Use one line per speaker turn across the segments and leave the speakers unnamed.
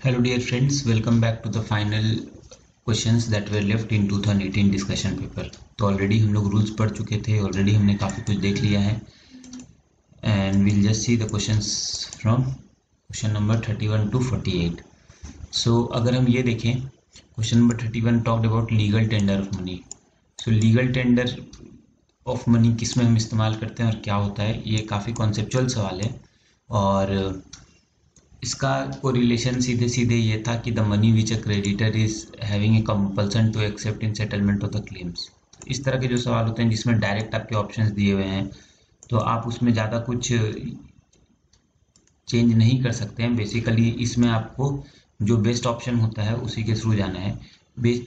Hello dear friends, welcome back to the final questions that were left in 2018 discussion paper। तो already हम लोग rules पढ़ चुके थे, ऑलरेडी हमने काफ़ी कुछ देख लिया है and we'll just see the questions from question number 31 to 48। So अगर हम ये देखें, question number 31 talked about legal tender of money। So legal tender of money किस में हम इस्तेमाल करते हैं और क्या होता है, ये काफ़ी कॉन्सेप्चुअल सवाल है और इसका कोरिलेशन सीधे सीधे ये था कि the money which a creditor is having a compulsion to accept in settlement of the claims. इस तरह के जो सवाल होते हैं जिसमें डायरेक्ट आपके ऑप्शंस दिए हुए हैं तो आप उसमें ज़्यादा कुछ चेंज नहीं कर सकते हैं। बेसिकली इसमें आपको जो बेस्ट ऑप्शन होता है उसी के थ्रू जाना है।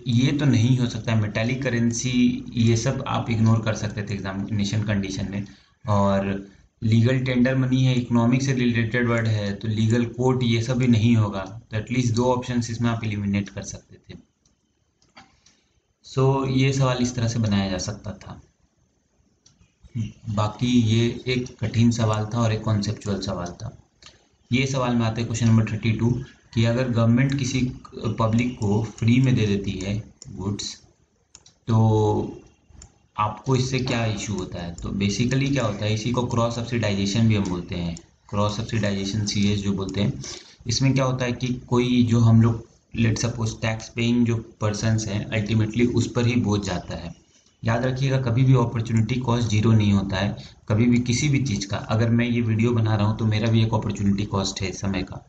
ये तो नहीं हो सकता है मेटालिक करेंसी, ये सब आप इग्नोर कर सकते थे एग्जामिनेशन कंडीशन में। और लीगल टेंडर मनी है, इकोनॉमिक से रिलेटेड वर्ड है, तो लीगल कोर्ट ये सब भी नहीं होगा, तो एटलीस्ट दो ऑप्शन इसमें आप एलिमिनेट कर सकते थे। सो ये सवाल इस तरह से बनाया जा सकता था। बाकी ये एक कठिन सवाल था और एक कॉन्सेप्चुअल सवाल था। ये सवाल में आते हैं क्वेश्चन नंबर 32 कि अगर गवर्नमेंट किसी पब्लिक को फ्री में दे देती है गुड्स तो आपको इससे क्या इशू होता है। तो बेसिकली क्या होता है, इसी को क्रॉस सब्सिडाइजेशन भी हम बोलते हैं, क्रॉस सब्सिडाइजेशन CS जो बोलते हैं। इसमें क्या होता है कि कोई जो हम लोग लेट सपोज टैक्स पेइंग जो पर्सनस हैं अल्टीमेटली उस पर ही बोझ जाता है। याद रखिएगा कभी भी अपॉर्चुनिटी कॉस्ट जीरो नहीं होता है, कभी भी किसी भी चीज़ का। अगर मैं ये वीडियो बना रहा हूँ तो मेरा भी एक अपॉर्चुनिटी कॉस्ट है समय का,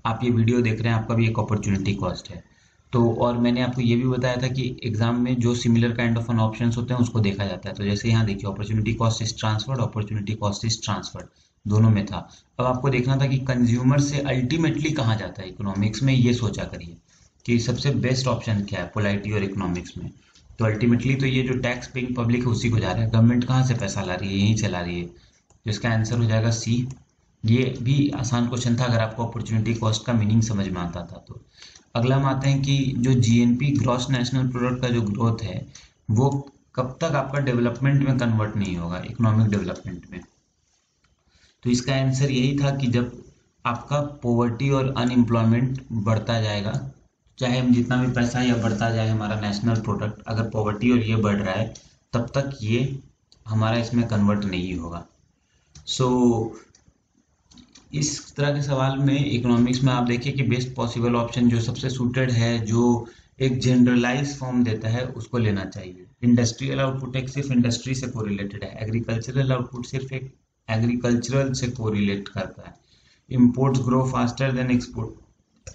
आप ये वीडियो देख रहे हैं आपका भी एक अपॉर्चुनिटी कॉस्ट है। तो और मैंने आपको ये भी बताया था कि एग्जाम में जो similar kind of an options होते हैं उसको देखा जाता है। तो जैसे यहाँ देखिए opportunity cost is transferred, opportunity cost is transferred, दोनों में था। अब आपको देखना था कि कंज्यूमर से अल्टीमेटली कहाँ जाता है इकोनॉमिक्स में, ये सोचा करिए कि सबसे बेस्ट ऑप्शन क्या है पोलाइटी और इकोनॉमिक्स में। तो अल्टीमेटली तो ये जो टैक्स पेइंग पब्लिक है उसी को जा रहा है, गवर्नमेंट कहाँ से पैसा ला रही है, यहीं से ला रही है। तो इसका आंसर हो जाएगा C। ये भी आसान क्वेश्चन था अगर आपको अपॉर्चुनिटी कॉस्ट का मीनिंग समझ में आता था तो। अगला हम आते हैं कि जो GNP ग्रॉस नेशनल प्रोडक्ट का जो ग्रोथ है वो कब तक आपका डेवलपमेंट में कन्वर्ट नहीं होगा, इकोनॉमिक डेवलपमेंट में। तो इसका आंसर यही था कि जब आपका पॉवर्टी और अनएम्प्लॉयमेंट बढ़ता जाएगा, चाहे हम जितना भी पैसा या बढ़ता जाए हमारा नेशनल प्रोडक्ट, अगर पॉवर्टी और ये बढ़ रहा है तब तक ये हमारा इसमें कन्वर्ट नहीं होगा। सो इस तरह के सवाल में इकोनॉमिक्स में आप देखिए कि बेस्ट पॉसिबल ऑप्शन जो सबसे सूटेड है, जो एक जनरलाइज फॉर्म देता है उसको लेना चाहिए। इंडस्ट्रियल आउटपुट एक सिर्फ इंडस्ट्री से कोरिलेटेड है, एग्रीकल्चरल आउटपुट सिर्फ एक एग्रीकल्चरल से कोरिलेट करता है। Imports grow faster than export,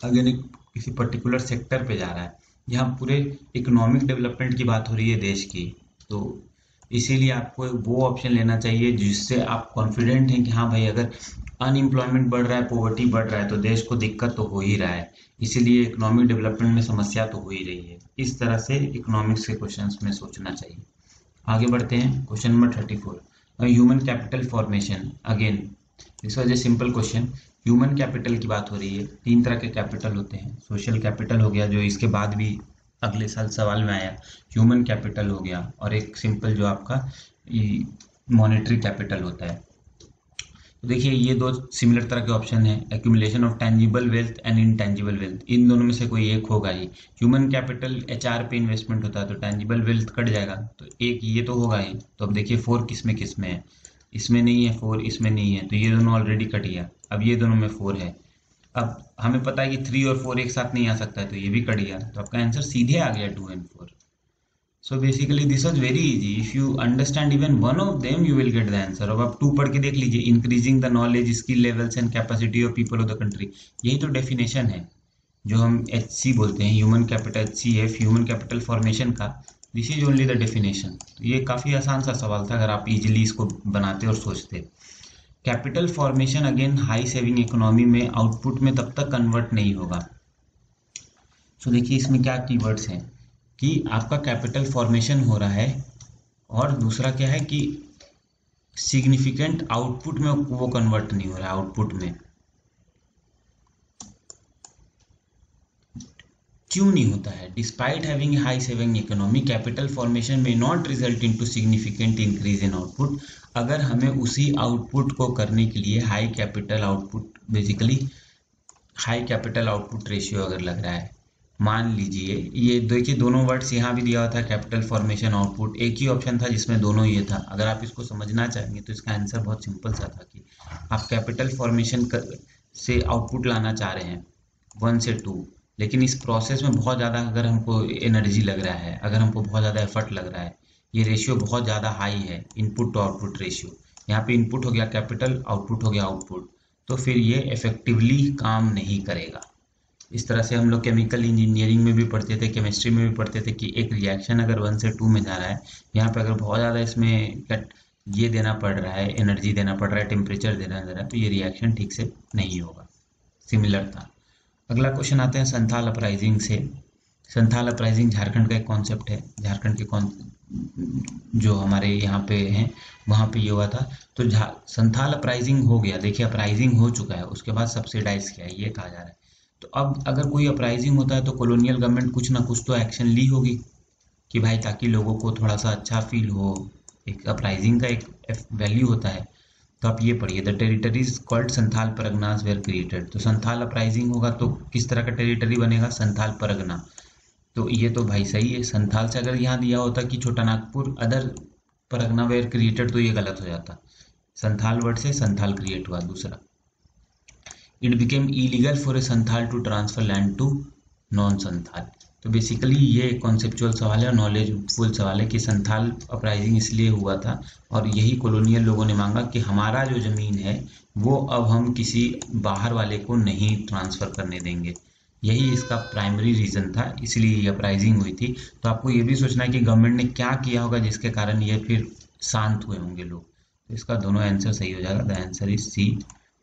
again किसी पर्टिकुलर सेक्टर पे जा रहा है, यहाँ पूरे इकोनॉमिक डेवलपमेंट की बात हो रही है देश की। तो इसीलिए आपको वो ऑप्शन लेना चाहिए जिससे आप कॉन्फिडेंट हैं कि हाँ भाई अगर अनएम्प्लॉयमेंट बढ़ रहा है, पॉवर्टी बढ़ रहा है तो देश को दिक्कत तो हो ही रहा है, इसीलिए इकोनॉमिक डेवलपमेंट में समस्या तो हो ही रही है। इस तरह से इकोनॉमिक्स के क्वेश्चंस में सोचना चाहिए। आगे बढ़ते हैं question number 34, human capital formation. Again this was a simple question. Human capital की बात हो रही है, तीन तरह के कैपिटल होते हैं। सोशल कैपिटल हो गया जो इसके बाद भी अगले साल सवाल में आया, ह्यूमन कैपिटल हो गया, और एक सिंपल जो आपका मॉनेटरी कैपिटल होता है। तो देखिए ये दो सिमिलर तरह के ऑप्शन है, accumulation of tangible wealth and intangible wealth, इन दोनों में से कोई एक होगा ही। ह्यूमन कैपिटल HR पे इन्वेस्टमेंट होता है तो टेंजिबल वेल्थ कट जाएगा, तो एक ये तो होगा ही। तो अब देखिए 4 किस में है, इसमें नहीं है 4, इसमें नहीं है, तो ये दोनों ऑलरेडी कट गया। अब ये दोनों में 4 है, अब हमें पता है कि 3 और 4 एक साथ नहीं आ सकता है तो ये भी कट गया, तो आपका आंसर सीधे आ गया 2 and 4। So basically this was very easy. If you understand even one of them, you will get the answer. अब आप 2 पढ़ के देख लीजिए, increasing the knowledge, skill levels and capacity of people of the country, यही तो definition है जो हम HC बोलते हैं, human capital, HCF, human capital formation का। This is only the definition. तो ये काफ़ी आसान सा सवाल था अगर आप इजीली इसको बनाते और सोचते। Capital formation again high saving economy में आउटपुट में तब तक कन्वर्ट नहीं होगा। सो देखिए इसमें क्या कीवर्ड्स हैं कि आपका कैपिटल फॉर्मेशन हो रहा है और दूसरा क्या है कि सिग्निफिकेंट आउटपुट में वो कन्वर्ट नहीं हो रहा है। आउटपुट में क्यों नहीं होता है? Despite having high saving economy capital formation में not result into significant increase in output. अगर हमें उसी आउटपुट को करने के लिए high capital output basically high capital output ratio अगर लग रहा है, मान लीजिए ये देखिए दोनों वर्ड्स यहाँ भी दिया हुआ था, कैपिटल फॉर्मेशन आउटपुट, एक ही ऑप्शन था जिसमें दोनों ये था। अगर आप इसको समझना चाहेंगे तो इसका आंसर बहुत सिंपल सा था कि आप कैपिटल फॉर्मेशन से आउटपुट लाना चाह रहे हैं 1 से 2, लेकिन इस प्रोसेस में बहुत ज़्यादा अगर हमको एनर्जी लग रहा है, अगर हमको बहुत ज़्यादा एफर्ट लग रहा है, ये रेशियो बहुत ज़्यादा हाई है, इनपुट टू आउटपुट रेशियो, यहाँ पे इनपुट हो गया कैपिटल, आउटपुट हो गया आउटपुट, तो फिर ये इफेक्टिवली काम नहीं करेगा। इस तरह से हम लोग केमिकल इंजीनियरिंग में भी पढ़ते थे, केमिस्ट्री में भी पढ़ते थे कि एक रिएक्शन अगर 1 से 2 में जा रहा है, यहाँ पे अगर बहुत ज़्यादा इसमें ये देना पड़ रहा है, एनर्जी देना पड़ रहा है, टेम्परेचर देना पड़ रहा है, तो ये रिएक्शन ठीक से नहीं होगा। सिमिलर था। अगला क्वेश्चन आते हैं संथाल अपराइजिंग से। संथाल अपराइजिंग झारखंड का एक कॉन्सेप्ट है, झारखंड के जो हमारे यहाँ पे हैं वहाँ पे ये हुआ था। तो संथाल अपराइजिंग हो गया, देखिए अपराइजिंग हो चुका है, उसके बाद सब्सिडाइज किया है, ये कहा जा रहा है। तो अब अगर कोई अपराइजिंग होता है तो कॉलोनियल गवर्नमेंट कुछ ना कुछ तो एक्शन ली होगी कि भाई ताकि लोगों को थोड़ा सा अच्छा फील हो, एक अपराइजिंग का एक वैल्यू होता है। तो आप ये पढ़िए, the territories called Santhal Parganas were created. तो संथाल अपराइजिंग होगा तो किस तरह का टेरिटरी बनेगा, संथाल परगना। तो ये तो भाई सही है, संथाल से अगर यहाँ दिया होता कि Chota Nagpur other pargana were created तो ये गलत हो जाता। संथाल वर्ड से संथाल क्रिएट हुआ। दूसरा, it became illegal for a Santhal to transfer land to non Santhal. तो बेसिकली ये कॉन्सेप्चुअल सवाल है और नॉलेजफुल सवाल है कि संथाल अपराइजिंग इसलिए हुआ था और यही कॉलोनियल लोगों ने मांगा कि हमारा जो ज़मीन है वो अब हम किसी बाहर वाले को नहीं ट्रांसफ़र करने देंगे। यही इसका प्राइमरी रीज़न था, इसलिए ये अपराइजिंग हुई थी। तो आपको ये भी सोचना है कि गवर्नमेंट ने क्या किया होगा जिसके कारण ये फिर शांत हुए होंगे लोग। तो इसका दोनों आंसर सही हो जाएगा। The answer is C,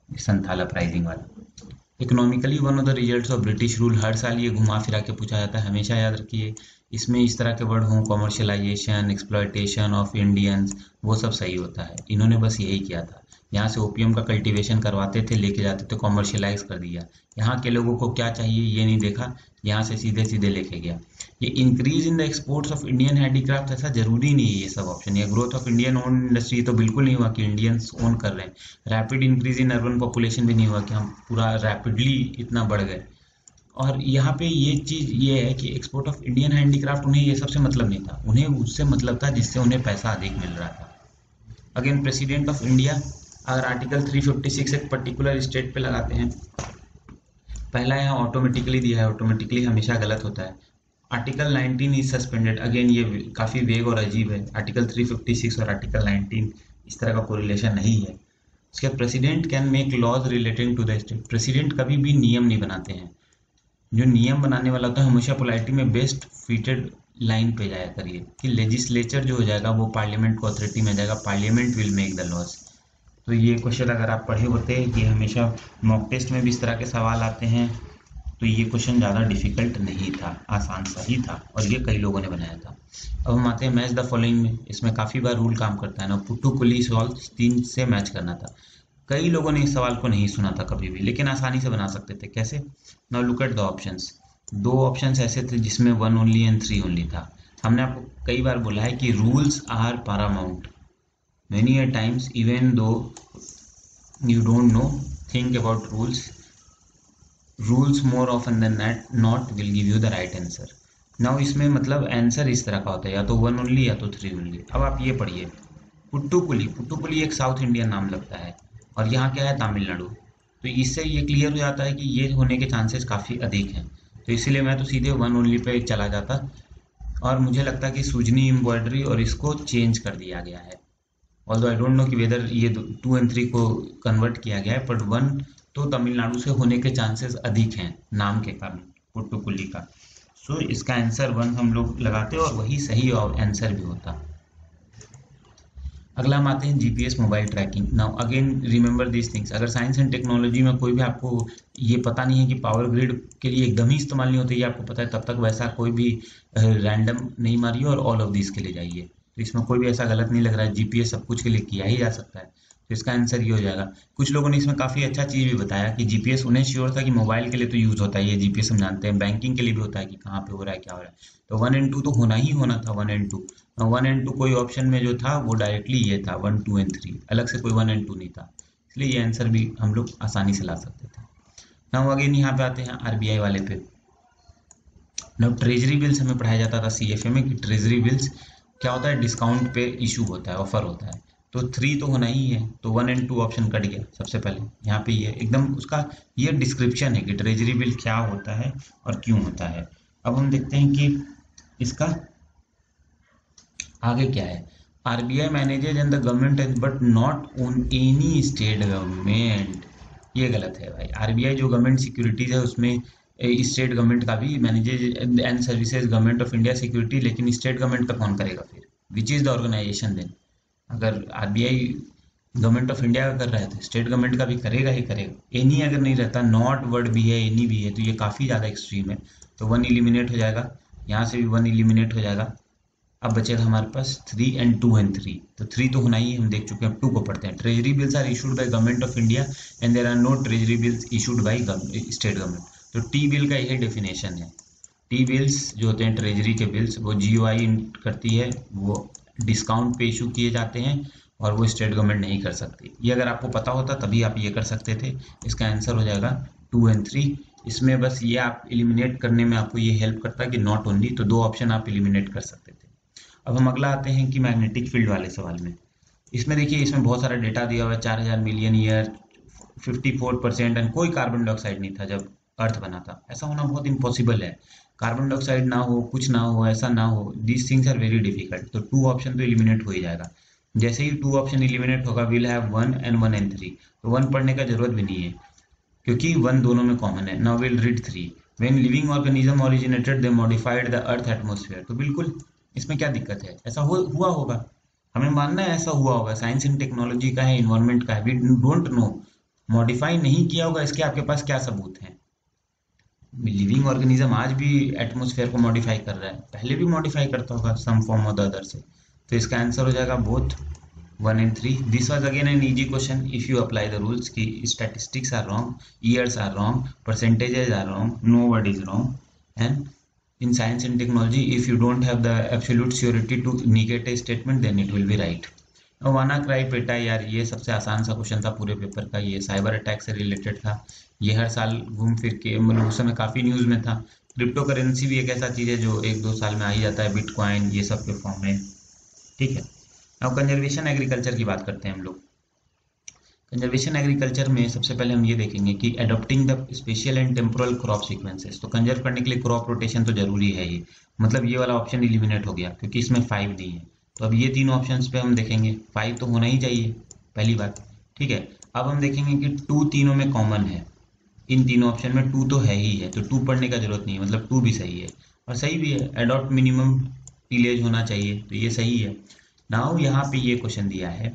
Santhal uprising वाला। Economically one of the results of British rule, हर साल ये घुमा फिरा के पूछा जाता है, हमेशा याद रखिए। इसमें इस तरह के वर्ड हों, कॉमर्शियलाइजेशन, एक्सप्लॉयटेशन ऑफ इंडियंस, वो सब सही होता है। इन्होंने बस यही किया था, यहाँ से ओपियम का कल्टीवेशन करवाते थे, लेके जाते थे, कॉमर्शियलाइज कर दिया। यहाँ के लोगों को क्या चाहिए ये नहीं देखा, यहाँ से सीधे सीधे लेके गया। ये increase in the exports of Indian handicraft, ऐसा जरूरी नहीं है ये सब ऑप्शन। ये growth of Indian own industry तो बिल्कुल नहीं हुआ कि इंडियंस ओन कर रहे हैं। Rapid increase in urban population भी नहीं हुआ कि हम पूरा रैपिडली इतना बढ़ गए। और यहाँ पे ये चीज़ ये है कि एक्सपोर्ट ऑफ इंडियन हैंडीक्राफ्ट, उन्हें ये सबसे मतलब नहीं था, उन्हें उससे मतलब था जिससे उन्हें पैसा अधिक मिल रहा था। अगेन प्रेसिडेंट ऑफ इंडिया, अगर आर्टिकल 356 एक पर्टिकुलर स्टेट पे लगाते हैं, पहला यहाँ ऑटोमेटिकली दिया है, ऑटोमेटिकली हमेशा गलत होता है। आर्टिकल 19 इज सस्पेंडेड, अगेन ये काफ़ी वेग और अजीब है। आर्टिकल 356 और आर्टिकल 19 इस तरह का कोरिलेशन नहीं है। उसके बाद president can make laws relating to the state, president कभी भी नियम नहीं बनाते हैं। जो नियम बनाने वाला होता है हमेशा पोलाइटी में बेस्ट फिटेड लाइन पे जाया करिए कि लेजिस्लेचर जो हो जाएगा वो पार्लियामेंट को अथॉरिटी में जाएगा, parliament will make the laws. तो ये क्वेश्चन अगर आप पढ़े होते हैं कि हमेशा मॉक टेस्ट में भी इस तरह के सवाल आते हैं, तो ये क्वेश्चन ज़्यादा डिफिकल्ट नहीं था, आसान सा ही था और ये कई लोगों ने बनाया था। अब हम आते हैं मैच द फॉलोइंग में। इसमें काफ़ी बार रूल काम करता है ना, पुट्टू पुलिस सॉल्व 3 से मैच करना था। कई लोगों ने इस सवाल को नहीं सुना था कभी भी, लेकिन आसानी से बना सकते थे। कैसे? Now look at the options. 2 options ऐसे थे जिसमें 1 ओनली एंड 3 ओनली था। हमने आपको कई बार बोला है कि rules are paramount. Many a times, even though you don't know, think about rules. Rules more often than not will give you the right answer. Now इसमें मतलब आंसर इस तरह का होता है, या तो 1 ओनली या तो 3 ओनली। अब आप ये पढ़िए, पुट्टुकुली, पुट्टुकुली एक साउथ इंडियन नाम लगता है और यहाँ क्या है, तमिलनाडु। तो इससे ये क्लियर हो जाता है कि ये होने के चांसेस काफ़ी अधिक हैं। तो इसीलिए मैं तो सीधे 1 ओनली पे चला जाता और मुझे लगता है कि सूजनी एम्ब्रॉयडरी और इसको चेंज कर दिया गया है। ऑल्दो आई डोंट नो कि वेदर ये 2 और 3 को कन्वर्ट किया गया है, बट 1 तो तमिलनाडु से होने के चांसेस अधिक हैं नाम के कारण, पुट्टुकुली का। सो इसका आंसर 1 हम लोग लगाते और वही सही आंसर भी होता। अगला हम आते हैं GPS mobile trekking. Now again remember this things. अगर साइंस एंड टेक्नोलॉजी में कोई भी आपको ये पता नहीं है कि पावर ग्रिड के लिए एकदम ही इस्तेमाल नहीं होते, ये आपको पता है, तब तक वैसा कोई भी रैंडम नहीं मारिए और ऑल ऑफ दिस के लिए जाइए। तो इसमें कोई भी ऐसा गलत नहीं लग रहा है, जीपीएस सब कुछ के लिए किया ही जा सकता है। तो इसका आंसर ये हो जाएगा। कुछ लोगों ने इसमें काफ़ी अच्छा चीज़ भी बताया कि जीपीएस उन्हें श्योर था कि मोबाइल के लिए तो यूज़ होता है, ये जीपीएस हम जानते हैं, बैंकिंग के लिए भी होता है कि कहाँ पे हो रहा है क्या हो रहा है। तो 1 और 2 तो होना ही होना था, 1 और 2। 1 और 2 कोई ऑप्शन में जो था वो डायरेक्टली ये था, 1, 2 और 3, अलग से कोई 1 और 2 नहीं था, इसलिए ये आंसर भी हम लोग आसानी से ला सकते थे। नाउ अगेन यहाँ पे आते हैं आरबीआई वाले पे। नाउ ट्रेजरी बिल्स हमें पढ़ाया जाता था सीएफए में कि ट्रेजरी बिल्स क्या होता है, डिस्काउंट पे इशू होता है, ऑफर होता है। तो 3 तो होना ही है, तो 1 एंड 2 ऑप्शन कट गया सबसे पहले। यहाँ पे ये एकदम उसका ये डिस्क्रिप्शन है कि ट्रेजरी बिल क्या होता है और क्यों होता है। अब हम देखते हैं कि इसका आगे क्या है। RBI manages and the government but not own any state government. ये गलत है भाई। आरबीआई जो गवर्नमेंट सिक्योरिटीज है उसमें स्टेट गवर्नमेंट का भी manages and services government of India security, लेकिन स्टेट गवर्नमेंट का कौन करेगा फिर? Which is the organisation then? अगर आरबीआई गवर्नमेंट ऑफ इंडिया का कर रहा है तो स्टेट गवर्नमेंट का भी करेगा ही करेगा। एनी अगर नहीं रहता, नॉट वर्ड भी है, एनी भी है, तो ये काफ़ी ज़्यादा एक्सट्रीम है। तो 1 एलिमिनेट हो जाएगा, यहाँ से भी 1 एलिमिनेट हो जाएगा। अब बचेगा हमारे पास 3 एंड 2 एंड 3। तो 3 तो होना ही, हम देख चुके हैं। 2 को पढ़ते हैं। Treasury bills are issued by government of India and there are no treasury bills issued by state government. तो टी बिल का यही डेफिनेशन है। टी बिल्स जो होते हैं ट्रेजरी के बिल्स, वो जीओआई करती है, वो डिस्काउंट पे इशू किए जाते हैं और वो स्टेट गवर्नमेंट नहीं कर सकती। ये अगर आपको पता होता तभी आप ये कर सकते थे। इसका आंसर हो जाएगा 2 एंड 3। इसमें बस ये आप एलिमिनेट करने में आपको ये हेल्प करता है कि नॉट ओनली, तो 2 ऑप्शन आप एलिमिनेट कर सकते थे। अब हम अगला आते हैं कि मैग्नेटिक फील्ड वाले सवाल में। इसमें देखिए, इसमें बहुत सारा डेटा दिया हुआ है। 4000 मिलियन ईयर, 54% एंड कोई कार्बन डाइऑक्साइड नहीं था जब अर्थ बना था। ऐसा होना बहुत इम्पॉसिबल है। कार्बन डाइऑक्साइड ना हो, कुछ ना हो, ऐसा ना हो। These things are very difficult. तो 2 ऑप्शन तो एलिमिनेट हो ही जाएगा। जैसे ही 2 ऑप्शन एलिमिनेट होगा, विल हैव 1 एंड 1 एंड 3। तो 1 पढ़ने का जरूरत भी नहीं है क्योंकि 1 दोनों में कॉमन है। Now will read 3। When living organism originated they modified the earth atmosphere. तो बिल्कुल इसमें क्या दिक्कत है? ऐसा हुआ होगा, हमें मानना है ऐसा हुआ होगा। साइंस एंड टेक्नोलॉजी का है, इन्वायरमेंट का है, वी डोंट नो। मॉडिफाई नहीं किया होगा, इसके आपके पास क्या सबूत हैं? लिविंग ऑर्गेनिज्म आज भी एटमॉस्फेयर को मॉडिफाई कर रहा है, पहले भी मॉडिफाई करता होगा सम फॉर्म और द अदर से। तो इसका आंसर हो जाएगा both 1 and 3. This was again an easy question if you apply the rules कि statistics are wrong, years are wrong, percentages are wrong, no word is wrong, and in science and technology if you don't have the absolute surety to negate a statement then it will be right. वाना cry PETA, यार ये सबसे आसान सा question था पूरे paper का। ये साइबर अटैक से रिलेटेड था। ये हर साल घूम फिर के, मतलब उस समय काफ़ी न्यूज़ में था। क्रिप्टो करेंसी भी एक ऐसा चीज़ है जो 1-2 साल में आ ही जाता है, बिटकॉइन ये सब के फॉर्म में। ठीक है। अब कंजर्वेशन एग्रीकल्चर की बात करते हैं हम लोग। कंजर्वेशन एग्रीकल्चर में सबसे पहले हम ये देखेंगे कि adopting the special and temporal crop sequences. तो कंजर्व करने के लिए क्रॉप रोटेशन तो जरूरी है ही, मतलब ये वाला ऑप्शन एलिमिनेट हो गया क्योंकि इसमें 5 दी है। तो अब ये 3 ऑप्शंस पे हम देखेंगे, 5 तो होना ही चाहिए, पहली बात। ठीक है। अब हम देखेंगे कि 2 तीनों में कॉमन है। इन तीनों ऑप्शन में 2 तो है ही है, तो 2 पढ़ने का जरूरत नहीं है, मतलब 2 भी सही है। और सही भी है, अडॉप्ट मिनिमम टिलेज होना चाहिए, तो ये सही है। नाउ यहाँ पे ये क्वेश्चन दिया है।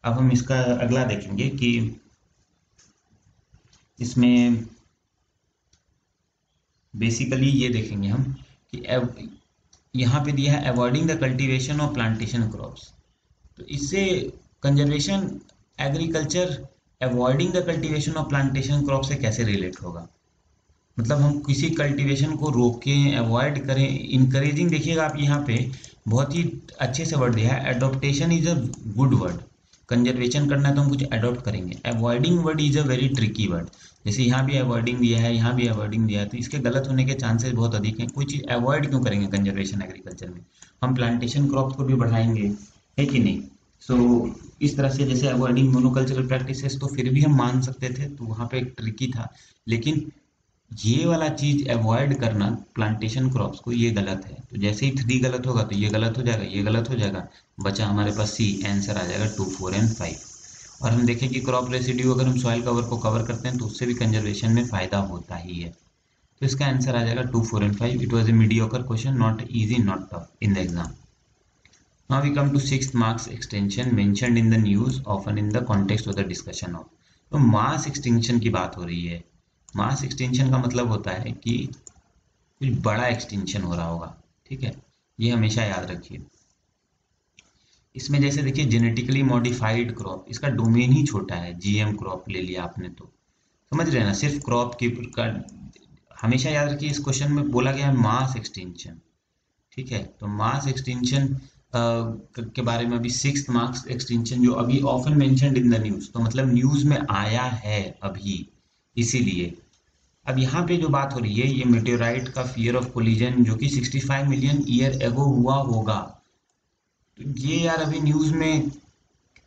अब हम इसका अगला देखेंगे कि इसमें बेसिकली ये देखेंगे हम कि यहाँ पे दिया है avoiding the cultivation of plantation crops. तो इससे conservation agriculture avoiding the cultivation of plantation crop से कैसे रिलेट होगा? मतलब हम किसी कल्टीवेशन को रोकें, अवॉइड करें, इनकरेजिंग। देखिएगा आप यहाँ पे बहुत ही अच्छे से वर्ड दिया है, adoption is a good word. Conservation करना है तो हम कुछ अडॉप्ट करेंगे। Avoiding word is a very tricky word. जैसे यहाँ भी अवॉइडिंग दिया है, यहाँ भी अवॉइडिंग दिया है, तो इसके गलत होने के चांसेस बहुत अधिक हैं। कोई चीज़ अवॉइड क्यों करेंगे कंजर्वेशन एग्रीकल्चर में? हम प्लांटेशन क्रॉप को भी बढ़ाएंगे, है कि नहीं? सो इस तरह से जैसे अवॉइडिंग मोनोकल्चरल प्रैक्टिसेस, तो फिर भी हम मान सकते थे, तो वहाँ पे एक ट्रिकी था। लेकिन ये वाला चीज अवॉइड करना प्लांटेशन क्रॉप्स को, ये गलत है। तो जैसे ही 3 गलत होगा तो ये गलत हो जाएगा, ये गलत हो जाएगा, बचा हमारे पास सी। आंसर आ जाएगा 2, 4 एंड 5। और हम देखें कि क्रॉप रेसिड्यू अगर हम सॉइल कवर को कवर करते हैं तो उससे भी कंजर्वेशन में फायदा होता ही है। तो इसका आंसर आ जाएगा 2, 4 and 5। It was a mediocre question, not easy, not tough in the exam. Now we come to 6th mass extinction mentioned in the news often in the context of the discussion of. तो mass extension की बात हो रही है। मास extension का मतलब होता है कि कुछ बड़ा एक्सटेंशन हो रहा होगा। ठीक है, ये हमेशा याद रखिए। इसमें जैसे देखिए जेनेटिकली मॉडिफाइड क्रॉप, इसका डोमेन ही छोटा है। जीएम क्रॉप ले लिया आपने तो समझ रहे हैं ना, सिर्फ क्रॉप की का हमेशा याद रखिए। इस क्वेश्चन में बोला गया है मास एक्सटेंशन। ठीक है, तो मास एक्सटेंशन के बारे में अभी 6th मार्क्स एक्सटेंशन जो अभी often mentioned in the news, तो मतलब न्यूज में आया है अभी, इसीलिए अब यहाँ पे जो बात हो रही है ये मेटेओराइट का फियर ऑफ कोलिजन जो कि 65 मिलियन ईयर एगो हुआ होगा। तो ये यार अभी न्यूज में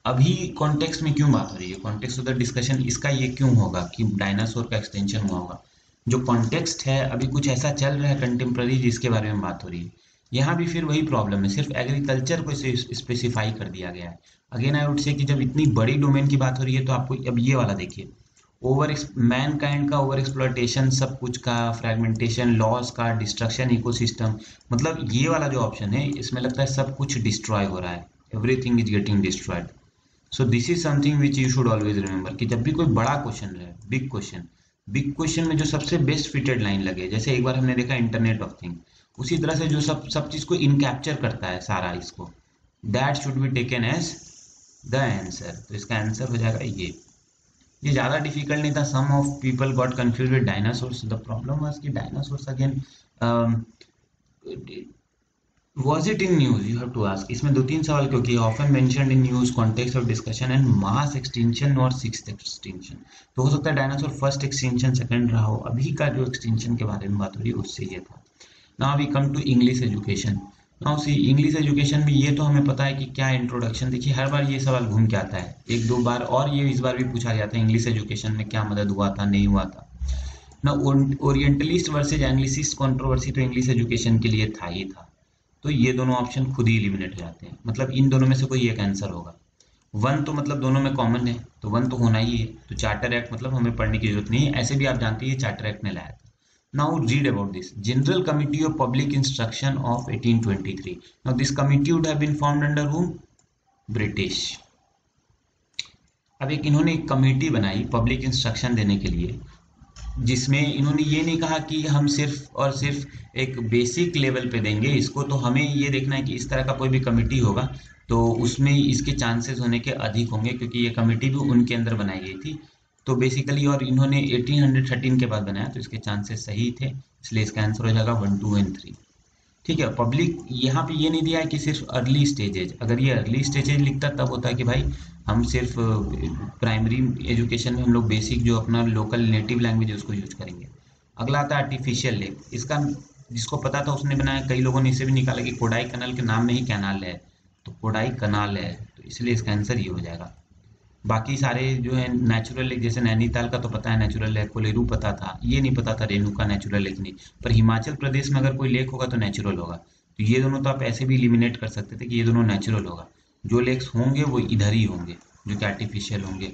अभी कॉन्टेक्स्ट में क्यों बात हो रही है, कॉन्टेक्स्ट ऑफ द डिस्कशन इसका ये क्यों होगा कि डायनासोर का एक्सटेंशन हुआ होगा। जो कॉन्टेक्स्ट है अभी कुछ ऐसा चल रहा है कंटेम्प्ररी जिसके बारे में बात हो रही है। यहाँ भी फिर वही प्रॉब्लम है, सिर्फ एग्रीकल्चर को स्पेसिफाई कर दिया गया है। अगेन आई वुड से कि जब इतनी बड़ी डोमेन की बात हो रही है तो आपको अब ये वाला देखिए, ओवर मैन काइंड का ओवर एक्सप्लॉयटेशन, सब कुछ का फ्रेगमेंटेशन, लॉस का, डिस्ट्रक्शन इकोसिस्टम, मतलब ये वाला जो ऑप्शन है इसमें लगता है सब कुछ डिस्ट्रॉय हो रहा है, everything is getting destroyed. So this is something which you should always remember कि जब भी कोई बड़ा क्वेश्चन रहे, बिग क्वेश्चन में जो सबसे बेस्ट फिटेड लाइन लगे, जैसे एक बार हमने देखा इंटरनेट ऑफ थिंग, उसी तरह से जो सब चीज को इनकैप्चर करता है सारा इसको, that should be taken as the answer. तो इसका आंसर हो जाएगा ये ज्यादा डिफिकल्ट नहीं था। Some of people got confuse with dinosaurs. The problem was कि dinosaurs again was it in news, you have to ask। इसमें 2-3 सवाल क्योंकि often mentioned in news, context of discussion and mass extinction और sixth extinction। तो हो सकता है dinosaur first extinction second रहा हो, अभी का जो एक्सटिंक्शन के बारे में बात हो रही है उससे ये था। Now we come to English education. Now see English education में ये तो हमें पता है कि क्या इंट्रोडक्शन, देखिए हर बार ये सवाल घूम के आता है, 1-2 बार, और ये इस बार भी पूछा गया था इंग्लिश एजुकेशन में क्या मदद हुआ था नहीं हुआ था ना। ओरिएंटलिस्ट वर्सेज एंग्लिसिस्ट कंट्रोवर्सी तो इंग्लिश एजुकेशन के लिए था ही था। तो ये दोनों ऑप्शन खुद ही एलिमिनेट हो जाते हैं, मतलब इन दोनों में से कोई एक आंसर होगा। वन तो मतलब दोनों में कॉमन है तो वन तो होना ही है, तो चार्टर एक्ट मतलब हमें पढ़ने की जरूरत नहीं है, ऐसे भी आप जानते हैं चार्टर एक्ट ने लाया था। Now read about this general committee of public instruction of 1823। Now this committee would have been formed under whom, British. अब एक इन्होंने एक कमेटी बनाई पब्लिक इंस्ट्रक्शन देने के लिए, जिसमें इन्होंने ये नहीं कहा कि हम सिर्फ और सिर्फ एक बेसिक लेवल पे देंगे इसको, तो हमें ये देखना है कि इस तरह का कोई भी कमेटी होगा तो उसमें इसके चांसेस होने के अधिक होंगे, क्योंकि ये कमेटी भी उनके अंदर बनाई गई थी तो बेसिकली, और इन्होंने 1813 के बाद बनाया तो इसके चांसेस सही थे, इसलिए इसका आंसर हो जाएगा 1, 2 एंड 3। ठीक है। पब्लिक यहाँ पे ये नहीं दिया है कि सिर्फ अर्ली स्टेजेज, अगर ये अर्ली स्टेजेज लिखता तब होता है कि भाई हम सिर्फ प्राइमरी एजुकेशन में हम लोग बेसिक जो अपना लोकल नेटिव लैंग्वेज है उसको यूज करेंगे। अगला आता है आर्टिफिशियल लेक, इसका जिसको पता था उसने बनाया, कई लोगों ने इसे भी निकाला कि कोडाई कनाल के नाम में ही कैनाल है, तो कोडाई कनाल है, तो इसलिए इसका आंसर ये हो जाएगा। बाकी सारे जो है नेचुरल लेक, जैसे नैनीताल का तो पता है नेचुरल लेक, कोलेरू पता था, ये नहीं पता था रेणुका नेचुरल लेक नहीं, पर हिमाचल प्रदेश में अगर कोई लेक होगा तो नेचुरल होगा, तो ये दोनों तो आप ऐसे भी इलिमिनेट कर सकते थे कि ये दोनों नेचुरल होगा, जो लेक्स होंगे वो इधर ही होंगे जो कि आर्टिफिशियल होंगे।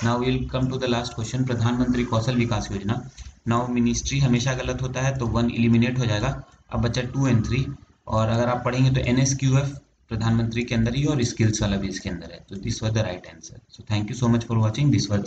Now will come to the last question, Pradhan Mantri Kaushal विकास योजना। नाउ मिनिस्ट्री हमेशा गलत होता है तो 1 इलिमिनेट हो जाएगा, अब बचा 2 एंड 3, और अगर आप पढ़ेंगे तो NSQF प्रधानमंत्री के अंदर ही और स्किल्स वाला भी इसके अंदर है, तो this was the right answer. So thank you so much for watching, this was